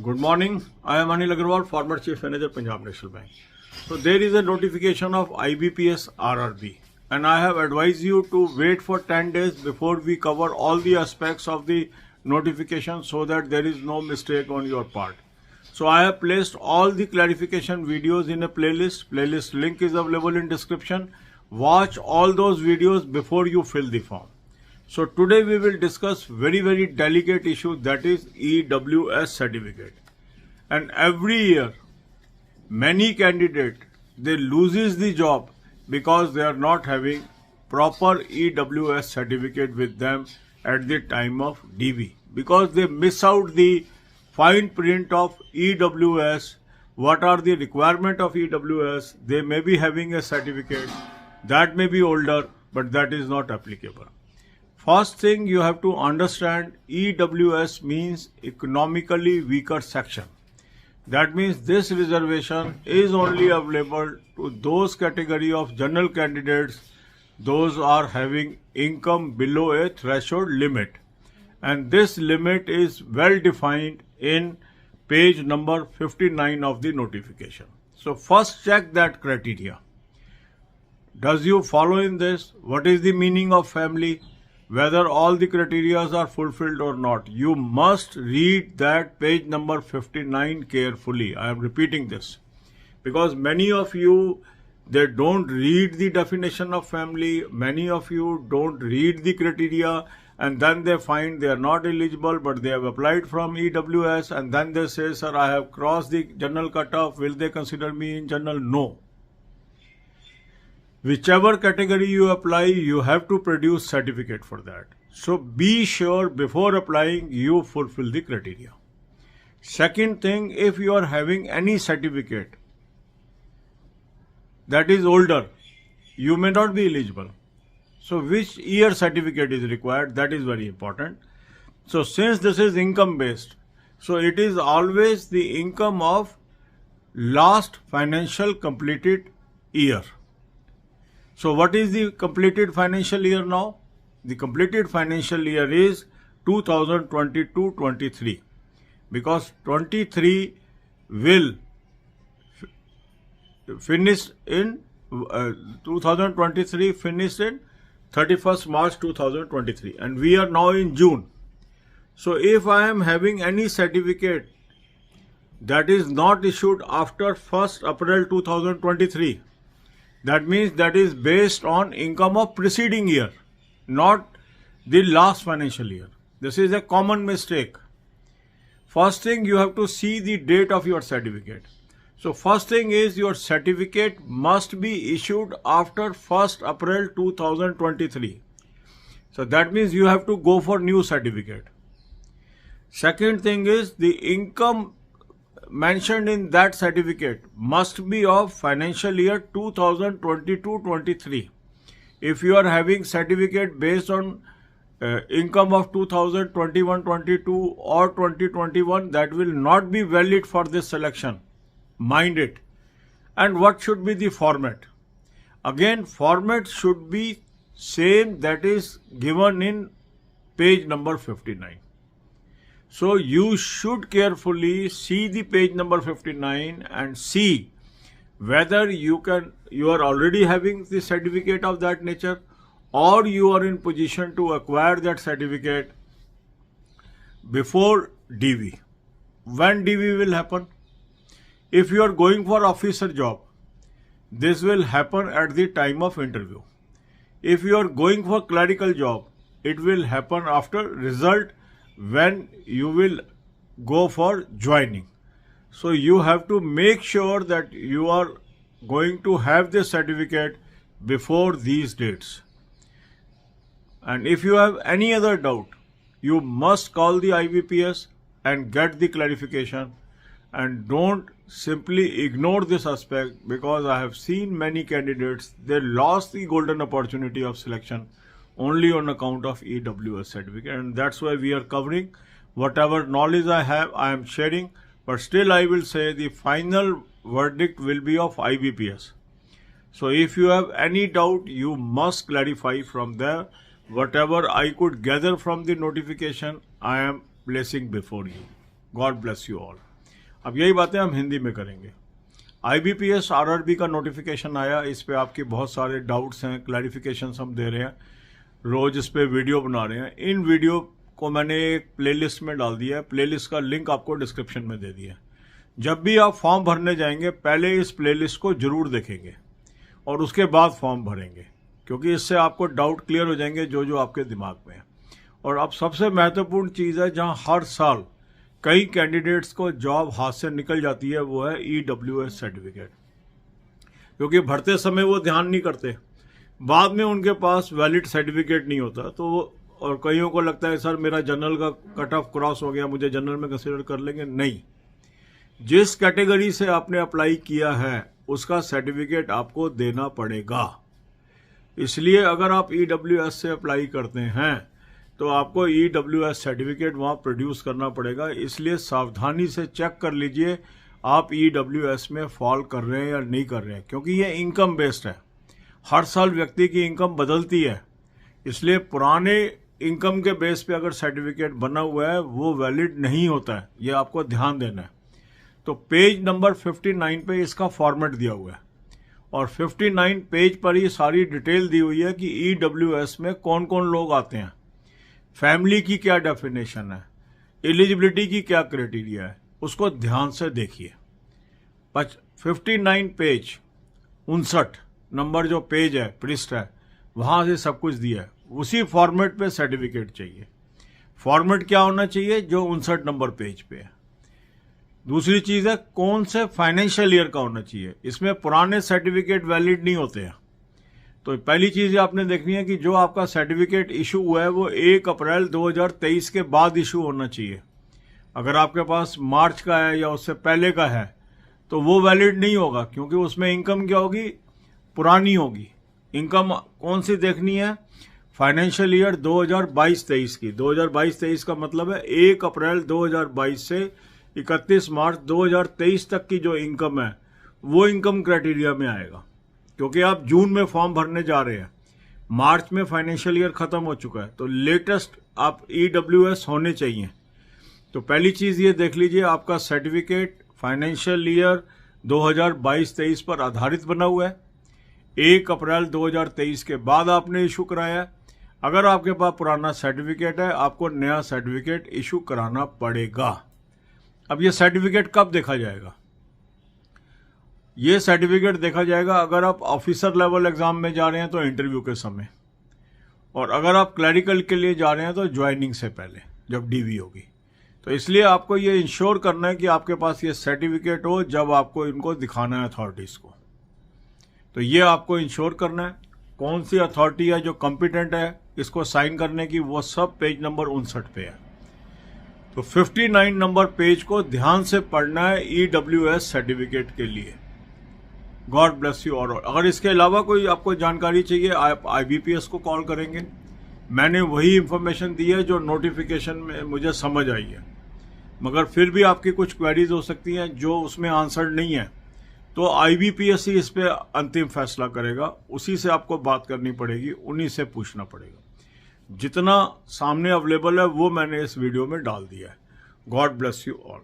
Good morning. I am Anil Agarwal, former Chief Manager, Punjab National Bank. So there is a notification of IBPS RRB, and I have advised you to wait for 10 days before we cover all the aspects of the notification so that there is no mistake on your part. So I have placed all the clarification videos in a playlist. Playlist link is available in description. Watch all those videos before you fill the form. So today we will discuss very delicate issue, that is EWS certificate. And every year many candidates, they loses the job because they are not having proper EWS certificate with them at the time of DV, because they miss out the fine print of EWS. What are the requirement of EWS? They may be having a certificate that may be older, but that is not applicable. First thing you have to understand, EWS means economically weaker section. That means this reservation is only available to those category of general candidates, those are having income below a threshold limit. And this limit is well defined in page number 59 of the notification. So first check that criteria. Does you follow in this? What is the meaning of family? Whether all the criteria are fulfilled or not. You must read that page number 59 carefully. I am repeating this because many of you, they don't read the definition of family. Many of you don't read the criteria, and then they find they are not eligible, but they have applied from EWS, and then they say, sir, I have crossed the general cutoff. Will they consider me in general? No. Whichever category you apply, you have to produce certificate for that. So be sure before applying you fulfill the criteria. Second thing, if you are having any certificate that is older, you may not be eligible. So which year certificate is required? That is very important. So since this is income based, so it is always the income of last financial completed year. So what is the completed financial year now? The completed financial year is 2022-23, because 23 will finish in 2023 finished in 31st March 2023, and we are now in June. So if I am having any certificate that is not issued after 1st April 2023, that means that is based on income of preceding year, not the last financial year. This is a common mistake. First thing, you have to see the date of your certificate. So first thing is your certificate must be issued after 1st April 2023. So that means you have to go for new certificate. Second thing is the income mentioned in that certificate must be of financial year 2022-23. If you are having certificate based on income of 2021-22 or 2021, that will not be valid for this selection. Mind it. And what should be the format? Again, format should be same that is given in page number 59. So you should carefully see the page number 59 and see whether you are already having the certificate of that nature, or you are in position to acquire that certificate before DV. When DV will happen? If you are going for officer job, this will happen at the time of interview. If you are going for clerical job, it will happen after result, when you will go for joining. So you have to make sure that you are going to have this certificate before these dates. And if you have any other doubt, you must call the IBPS and get the clarification, and don't simply ignore this aspect, because I have seen many candidates, they lost the golden opportunity of selection only on account of EWS certificate. And that's why we are covering whatever knowledge I have, I am sharing, but still I will say the final verdict will be of IBPS. So if you have any doubt, you must clarify from there. Whatever I could gather from the notification, I am placing before you. God bless you all. अब यही बातें हम हिंदी में करेंगे। IBPS RRB का notification आया, इस पे आपके बहुत सारे डाउट्स हैं, क्लैरिफिकेशंस हम दे रहे हैं, रोज इस पे वीडियो बना रहे हैं। इन वीडियो को मैंने एक प्लेलिस्ट में डाल दिया है, प्लेलिस्ट का लिंक आपको डिस्क्रिप्शन में दे दिया है। जब भी आप फॉर्म भरने जाएंगे पहले इस प्लेलिस्ट को जरूर देखेंगे और उसके बाद फॉर्म भरेंगे, क्योंकि इससे आपको डाउट क्लियर हो जाएंगे जो जो आपके दिमाग में है। और अब सबसे महत्वपूर्ण चीज़ है जहां हर साल कई कैंडिडेट्स को जॉब हाथ से निकल जाती है, वो है EWS सर्टिफिकेट। क्योंकि भरते समय वो ध्यान नहीं करते, बाद में उनके पास वैलिड सर्टिफिकेट नहीं होता, तो और कईयों को लगता है सर मेरा जनरल का कट ऑफ क्रॉस हो गया, मुझे जनरल में कंसिडर कर लेंगे। नहीं, जिस कैटेगरी से आपने अप्लाई किया है उसका सर्टिफिकेट आपको देना पड़ेगा। इसलिए अगर आप EWS से अप्लाई करते हैं तो आपको EWS सर्टिफिकेट वहां प्रोड्यूस करना पड़ेगा। इसलिए सावधानी से चेक कर लीजिए आप EWS में फॉल कर रहे हैं या नहीं कर रहे हैं, क्योंकि ये इनकम बेस्ड है। हर साल व्यक्ति की इनकम बदलती है, इसलिए पुराने इनकम के बेस पे अगर सर्टिफिकेट बना हुआ है वो वैलिड नहीं होता है, ये आपको ध्यान देना है। तो पेज नंबर 59 पे इसका फॉर्मेट दिया हुआ है और 59 पेज पर ही सारी डिटेल दी हुई है कि EWS में कौन कौन लोग आते हैं, फैमिली की क्या डेफिनेशन है, एलिजिबिलिटी की क्या क्राइटेरिया है, उसको ध्यान से देखिए। 59 पेज 59 नंबर जो पेज है, पृष्ठ है, वहां से सब कुछ दिया है। उसी फॉर्मेट पे सर्टिफिकेट चाहिए। फॉर्मेट क्या होना चाहिए? जो 59 नंबर पेज पे है। दूसरी चीज है कौन से फाइनेंशियल ईयर का होना चाहिए। इसमें पुराने सर्टिफिकेट वैलिड नहीं होते हैं। तो पहली चीज आपने देखनी है कि जो आपका सर्टिफिकेट इशू हुआ है वो 1 अप्रैल 2023 के बाद इशू होना चाहिए। अगर आपके पास मार्च का है या उससे पहले का है तो वो वैलिड नहीं होगा, क्योंकि उसमें इनकम क्या होगी? पुरानी होगी। इनकम कौन सी देखनी है? फाइनेंशियल ईयर 2022-23 की। 2022-23 का मतलब है 1 अप्रैल 2022 से 31 मार्च 2023 तक की जो इनकम है वो इनकम क्राइटेरिया में आएगा, क्योंकि आप जून में फॉर्म भरने जा रहे हैं, मार्च में फाइनेंशियल ईयर खत्म हो चुका है, तो लेटेस्ट आप EWS होने चाहिए। तो पहली चीज ये देख लीजिए आपका सर्टिफिकेट फाइनेंशियल ईयर 2022-23 पर आधारित बना हुआ है। 1 अप्रैल 2023 के बाद आपने इशू कराया। अगर आपके पास पुराना सर्टिफिकेट है आपको नया सर्टिफिकेट इशू कराना पड़ेगा। अब ये सर्टिफिकेट कब देखा जाएगा? ये सर्टिफिकेट देखा जाएगा अगर आप ऑफिसर लेवल एग्जाम में जा रहे हैं तो इंटरव्यू के समय, और अगर आप क्लरिकल के लिए जा रहे हैं तो ज्वाइनिंग से पहले जब DV होगी। तो इसलिए आपको ये इंश्योर करना है कि आपके पास ये सर्टिफिकेट हो जब आपको इनको दिखाना है अथॉरिटीज को। तो ये आपको इंश्योर करना है। कौन सी अथॉरिटी है जो कॉम्पिटेंट है इसको साइन करने की, वो सब पेज नंबर 59 पे है। तो 59 नंबर पेज को ध्यान से पढ़ना है EWS सर्टिफिकेट के लिए। God bless you. और अगर इसके अलावा कोई आपको जानकारी चाहिए आप IBPS को कॉल करेंगे। मैंने वही इंफॉर्मेशन दी है जो नोटिफिकेशन में मुझे समझ आई है, मगर फिर भी आपकी कुछ क्वेरीज हो सकती हैं जो उसमें आंसर नहीं है, तो IBPS ही इस पे अंतिम फैसला करेगा। उसी से आपको बात करनी पड़ेगी, उन्हीं से पूछना पड़ेगा। जितना सामने अवेलेबल है वो मैंने इस वीडियो में डाल दिया है। God bless you all.